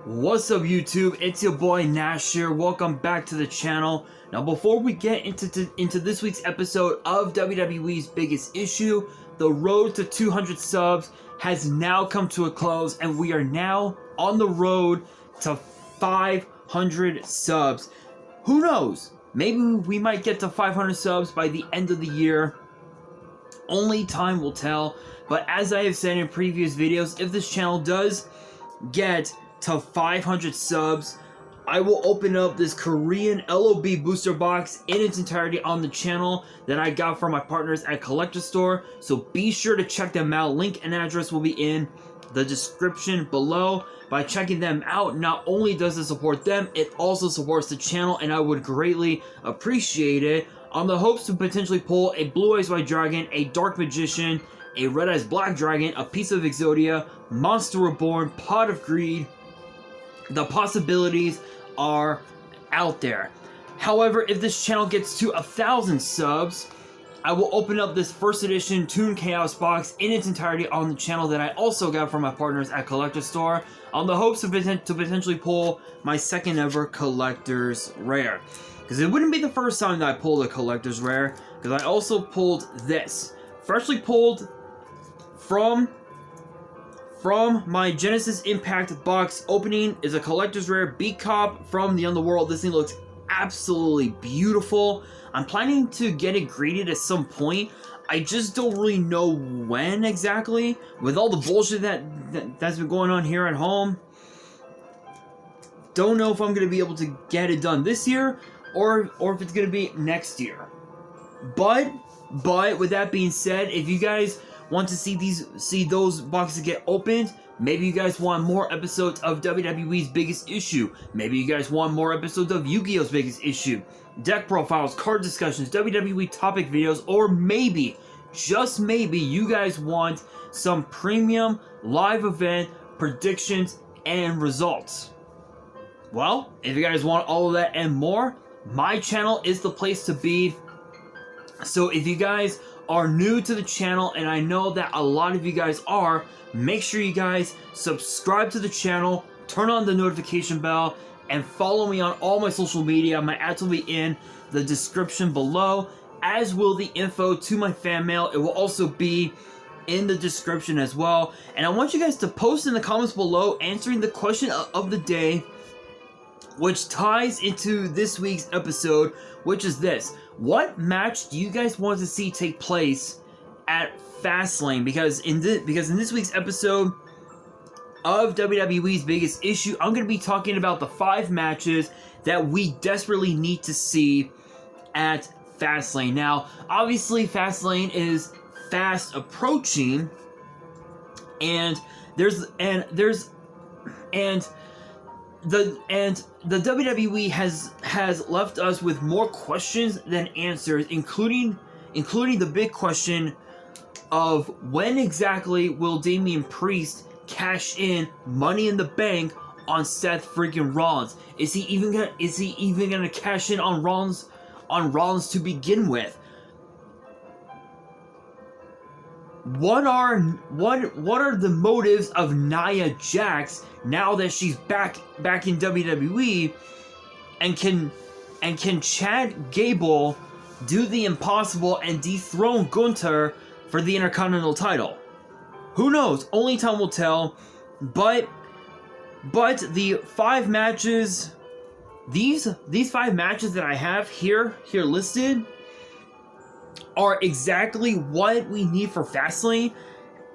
What's up YouTube, it's your boy Nash here. Welcome back to the channel. Now before we get into this week's episode of WWE's Biggest Issue, the road to 200 subs has now come to a close and we are now on the road to 500 subs. Who knows? Maybe we might get to 500 subs by the end of the year. Only time will tell. But as I have said in previous videos, if this channel does get to 500 subs, I will open up this Korean LOB booster box in its entirety on the channel that I got from my partners at Collector Store. So be sure to check them out. Link and address will be in the description below. By checking them out, not only does it support them, it also supports the channel, and I would greatly appreciate it. On the hopes to potentially pull a Blue Eyes White Dragon, a Dark Magician, a Red Eyes Black Dragon, a piece of Exodia, Monster Reborn, Pot of Greed. The possibilities are out there. However, if this channel gets to 1,000 subs, I will open up this first edition Toon Chaos box in its entirety on the channel that I also got from my partners at Collector Store, on the hopes of to potentially pull my second ever Collector's Rare. Because it wouldn't be the first time that I pulled a Collector's Rare, because I also pulled this. Freshly pulled from my Genesis Impact box opening is a Collector's Rare Beat Cop from the Underworld. This thing looks absolutely beautiful. I'm planning to get it graded at some point. I just don't really know when exactly. With all the bullshit that's been going on here at home, don't know if I'm going to be able to get it done this year or if it's going to be next year. But with that being said, if you guys want to see those boxes get opened, maybe you guys want more episodes of WWE's Biggest Issue, maybe you guys want more episodes of Yu-Gi-Oh's Biggest Issue, deck profiles, card discussions, WWE topic videos, or maybe, just maybe, you guys want some premium live event predictions and results. Well, if you guys want all of that and more, my channel is the place to be. So if you guys are new to the channel, and I know that a lot of you guys are, make sure you guys subscribe to the channel, turn on the notification bell, and follow me on all my social media. My ads will be in the description below, as will the info to my fan mail. It will also be in the description as well. And I want you guys to post in the comments below answering the question of the day, which ties into this week's episode, which is this: what match do you guys want to see take place at Fastlane? Because in this week's episode of WWE's Biggest Issue, I'm going to be talking about the 5 matches that we desperately need to see at Fastlane. Now, obviously, Fastlane is fast approaching, and the WWE has left us with more questions than answers, including the big question of when exactly will Damian Priest cash in Money in the Bank on Seth freaking Rollins? Is he even gonna cash in on Rollins to begin with? What are the motives of Nia Jax now that she's back in WWE? And can Chad Gable do the impossible and dethrone Gunther for the Intercontinental title? Who knows? Only time will tell. But the 5 matches, these 5 matches that I have here listed, are exactly what we need for Fastlane,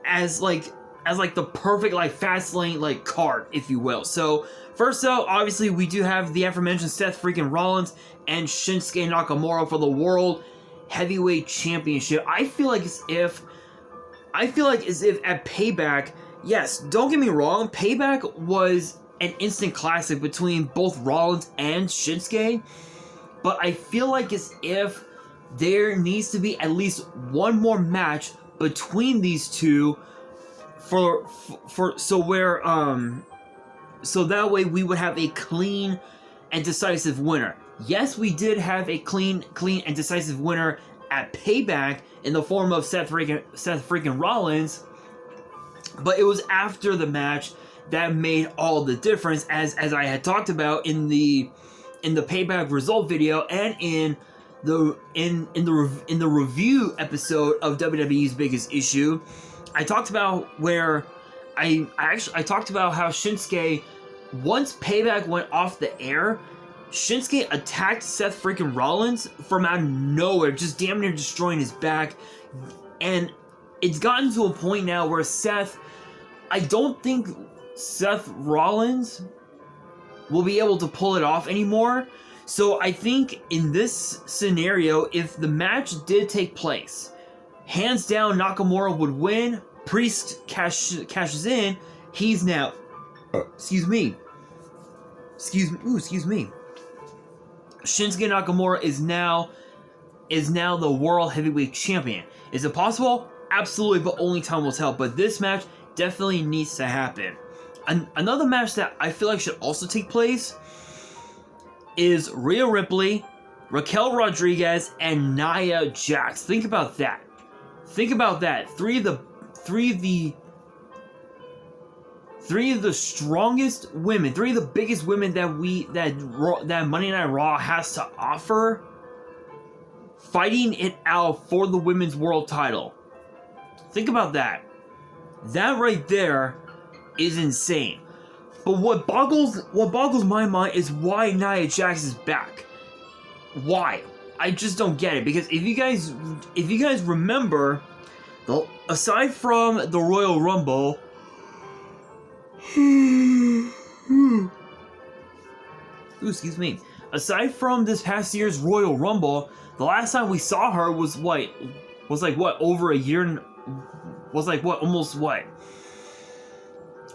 as the perfect Fastlane card, if you will. So first out, obviously we do have the aforementioned Seth freaking Rollins and Shinsuke Nakamura for the World Heavyweight Championship. I feel like as if at Payback, yes, don't get me wrong, Payback was an instant classic between both Rollins and Shinsuke, but I feel like as if there needs to be at least one more match between these two so that way we would have a clean and decisive winner. Yes, we did have a clean and decisive winner at Payback in the form of Seth freaking Rollins, but it was after the match that made all the difference, as I had talked about in the payback result video and in the review episode of WWE's Biggest Issue. I talked about where I talked about how Shinsuke, once Payback went off the air, Shinsuke attacked Seth freaking Rollins from out of nowhere, just damn near destroying his back. And it's gotten to a point now where I don't think Seth Rollins will be able to pull it off anymore. So I think in this scenario, if the match did take place, hands down Nakamura would win, Priest cashes in, he's now, excuse me. Shinsuke Nakamura is now the World Heavyweight Champion. Is it possible? Absolutely, but only time will tell. But this match definitely needs to happen. Another match that I feel like should also take place is Rhea Ripley, Raquel Rodriguez, and Nia Jax. Think about that. Think about that. Three of the strongest women, three of the biggest women that Monday Night Raw has to offer, fighting it out for the women's world title. Think about that. That right there is insane. But what boggles my mind is why Nia Jax is back. Why? I just don't get it. Because if you guys remember, aside from the Royal Rumble, excuse me. Aside from this past year's Royal Rumble, the last time we saw her was over a year. Almost what?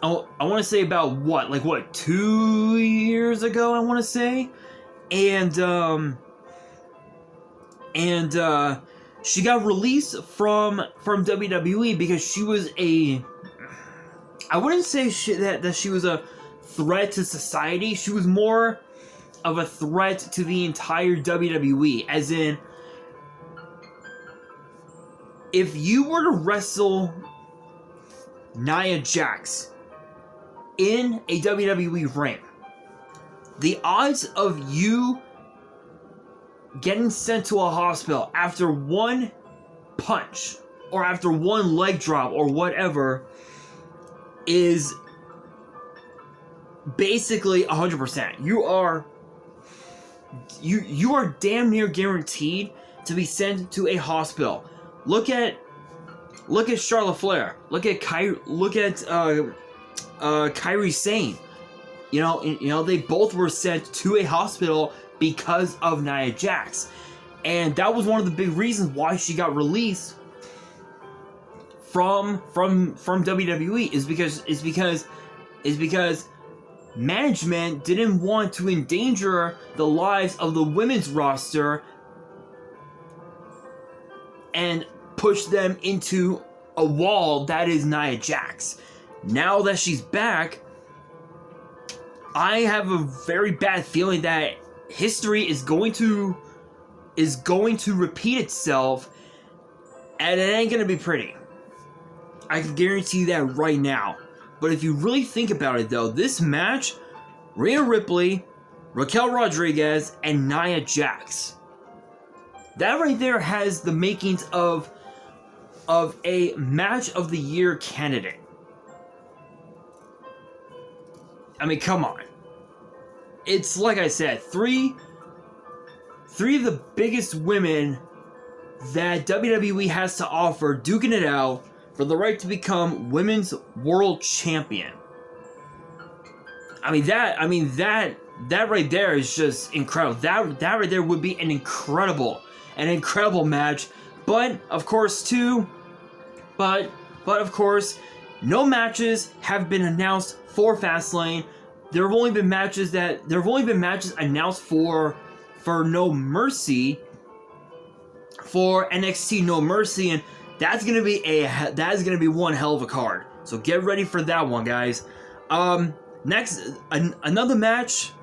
I want to say about 2 years ago, I want to say. And she got released from WWE because she was I wouldn't say that she was a threat to society. She was more of a threat to the entire WWE, as in, if you were to wrestle Nia Jax in a WWE ring, the odds of you getting sent to a hospital after one punch or after one leg drop or whatever is basically 100%. You are damn near guaranteed to be sent to a hospital. Look at Charlotte Flair. Look at Kairi Sane. You know they both were sent to a hospital because of Nia Jax, and that was one of the big reasons why she got released from WWE is because management didn't want to endanger the lives of the women's roster and push them into a wall that is Nia Jax. Now that she's back, I have a very bad feeling that history is going to repeat itself, and it ain't gonna be pretty. I can guarantee that right now. But if you really think about it, though, this match, Rhea Ripley, Raquel Rodriguez, and Nia Jax, that right there has the makings of a match of the year candidate. I mean, come on. It's like I said, three of the biggest women that WWE has to offer, duking it out for the right to become women's world champion. That right there is just incredible. That right there would be an incredible match. But of course, no matches have been announced for Fastlane. There have only been matches announced for No Mercy, for NXT No Mercy, and that's gonna be one hell of a card. So get ready for that one, guys. Next, another match: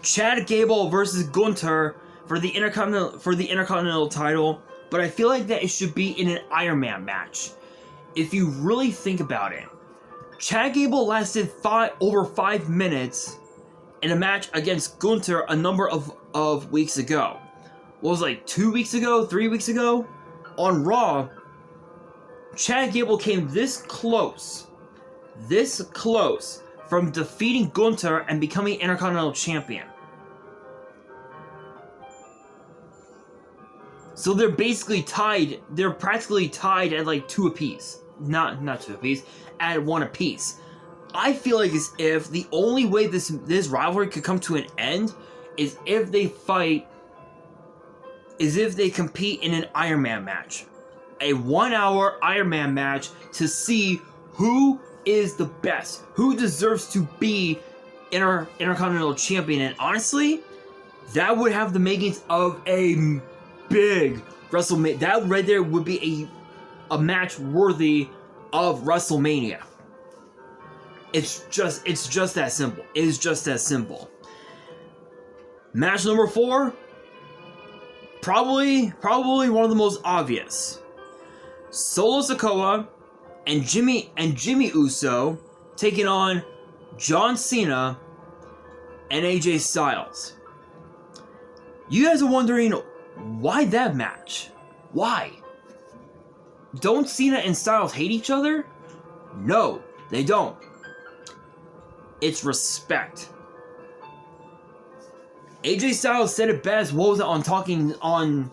Chad Gable versus Gunther for the Intercontinental title. But I feel like that it should be in an Iron Man match. If you really think about it, Chad Gable lasted over 5 minutes in a match against Gunther a number of weeks ago. What was it, like 2 weeks ago, 3 weeks ago? On Raw, Chad Gable came this close from defeating Gunther and becoming Intercontinental Champion. So they're basically tied. They're practically tied at like 2 apiece. Not 2 apiece, at 1 apiece. I feel like as if the only way this rivalry could come to an end is if they fight, is if they compete in an Iron Man match. A 1-hour Iron Man match to see who is the best, who deserves to be Intercontinental Champion. And honestly, that would have the makings of a big WrestleMania. That right there would be a match worthy of WrestleMania. It's just that simple. It is just that simple. Match number 4, probably one of the most obvious. Solo Sikoa and Jimmy Uso taking on John Cena and AJ Styles. You guys are wondering, why that match? Why? Don't Cena and Styles hate each other? No, they don't. It's respect. AJ Styles said it best. What was it on talking on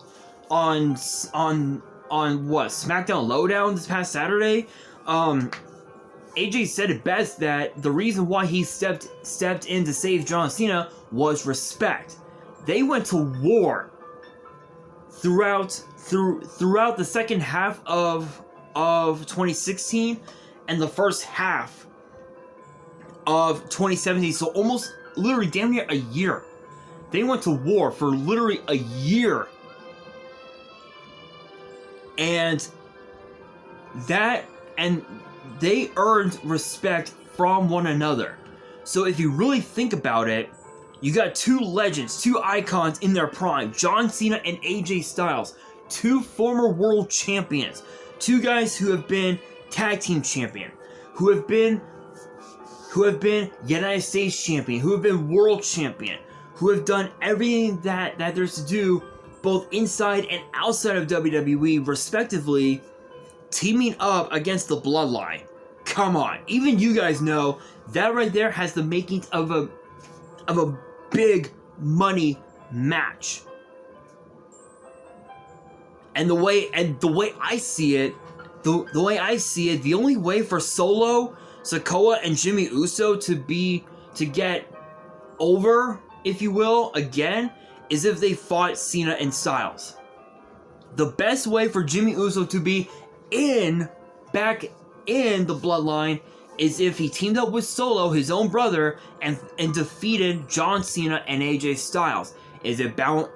what, SmackDown Lowdown this past Saturday? AJ said it best that the reason why he stepped in to save John Cena was respect. They went to war throughout the second half of 2016 and the first half of 2017. So almost literally damn near a year. They went to war for literally a year. And they earned respect from one another. So if you really think about it, you got 2 legends, 2 icons in their prime, John Cena and AJ Styles, 2 former world champions, 2 guys who have been tag team champion, who have been United States champion, who have been world champion, who have done everything that there's to do both inside and outside of WWE, respectively, teaming up against the Bloodline. Come on, even you guys know that right there has the makings of a big money match. And the way I see it, the only way for Solo Sikoa and Jimmy Uso to get over, if you will, again, is if they fought Cena and Styles. The best way for Jimmy Uso to be back in the Bloodline is if he teamed up with Solo, his own brother, and defeated John Cena and AJ Styles. Is it bound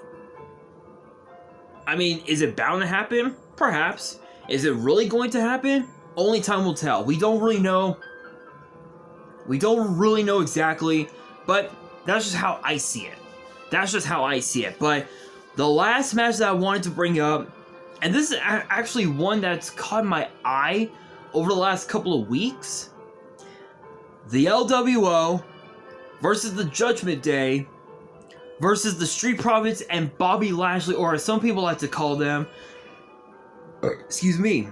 to happen? Perhaps. Is it really going to happen? Only time will tell. We don't really know. We don't really know exactly, but that's just how I see it. But the last match that I wanted to bring up, and this is actually one that's caught my eye over the last couple of weeks. The LWO versus the Judgment Day versus the Street Profits and Bobby Lashley, or as some people like to call them, excuse me,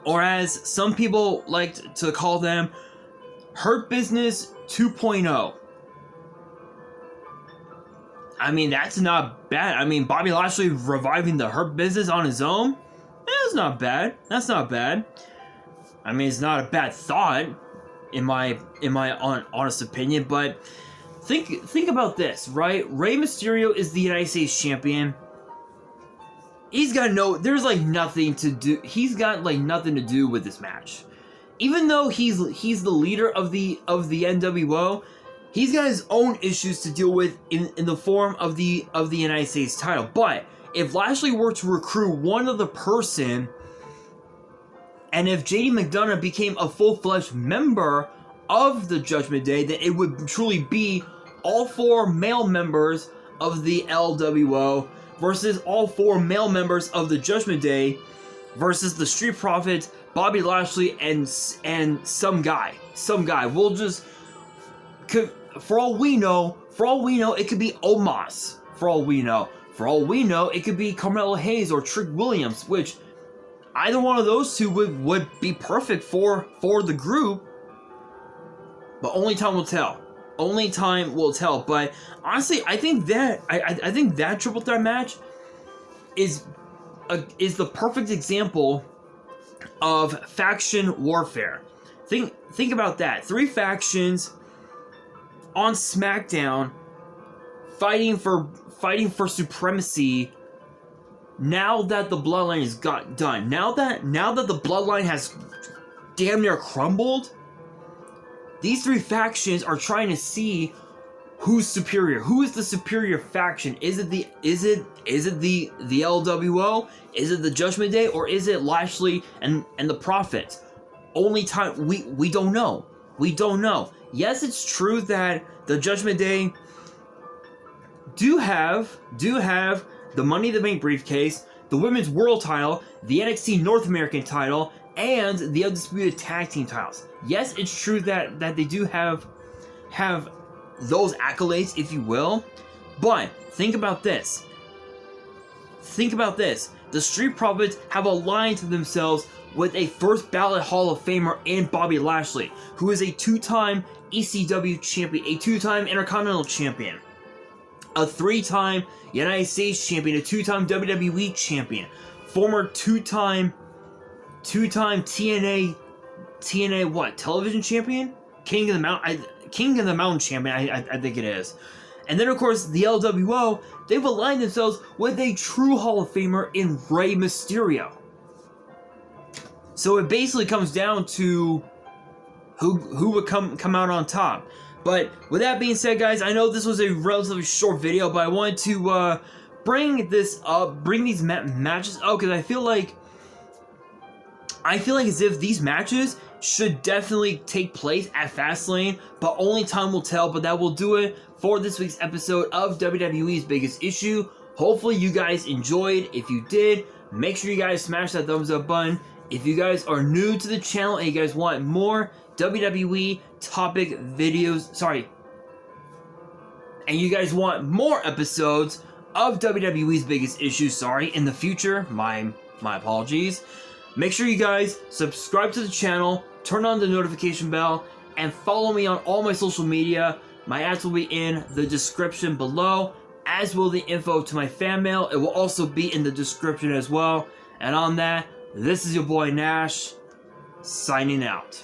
or as some people like to call them, Hurt Business 2.0. I mean, that's not bad. I mean, Bobby Lashley reviving the Hurt Business on his own? That's not bad. That's not bad. I mean, it's not a bad thought, in my honest opinion, but think about this, right? Rey Mysterio is the United States champion. He's got there's like nothing to do. He's got like nothing to do with this match. Even though he's the leader of the NWO, he's got his own issues to deal with in the form of the United States title. But if Lashley were to recruit one other person, and if JD McDonough became a full-fledged member of the Judgment Day, then it would truly be all 4 male members of the LWO versus all 4 male members of the Judgment Day versus the Street Profits, Bobby Lashley and some guy. We'll just, for all we know, it could be Omos. For all we know, it could be Carmelo Hayes or Trick Williams, which either one of those two would be perfect for the group. But only time will tell. But honestly, I think that triple threat match is the perfect example of faction warfare. Think about that. 3 factions on SmackDown fighting for supremacy. Now that the bloodline is done. Now that the bloodline has damn near crumbled, these 3 factions are trying to see who's superior. Who is the superior faction? Is it the LWO? Is it the Judgment Day? Or is it Lashley and the Prophet? Only time we don't know. Yes, it's true that the Judgment Day do have the Money in the Bank briefcase, the Women's World title, the NXT North American title, and the Undisputed Tag Team titles. Yes, it's true that they do have those accolades, if you will. But think about this. The Street Profits have aligned themselves with a first ballot Hall of Famer in Bobby Lashley, who is a 2-time ECW champion, a 2-time Intercontinental champion, a 3-time United States champion, a 2-time WWE champion, former 2-time TNA television champion, King of the Mountain champion, I think it is. And then of course the LWO, they've aligned themselves with a true Hall of Famer in Rey Mysterio. So it basically comes down to who would come out on top. But with that being said, guys, I know this was a relatively short video, but I wanted to bring these matches up because I feel like as if these matches should definitely take place at Fastlane, but only time will tell. But that will do it for this week's episode of WWE's Biggest Issue. Hopefully you guys enjoyed. If you did, make sure you guys smash that thumbs up button. If you guys are new to the channel and you guys want more WWE topic videos, and you guys want more episodes of WWE's Biggest Issues, in the future, my apologies. Make sure you guys subscribe to the channel, turn on the notification bell, and follow me on all my social media. My ads will be in the description below, as will the info to my fan mail. It will also be in the description as well. And on that, this is your boy Nash, signing out.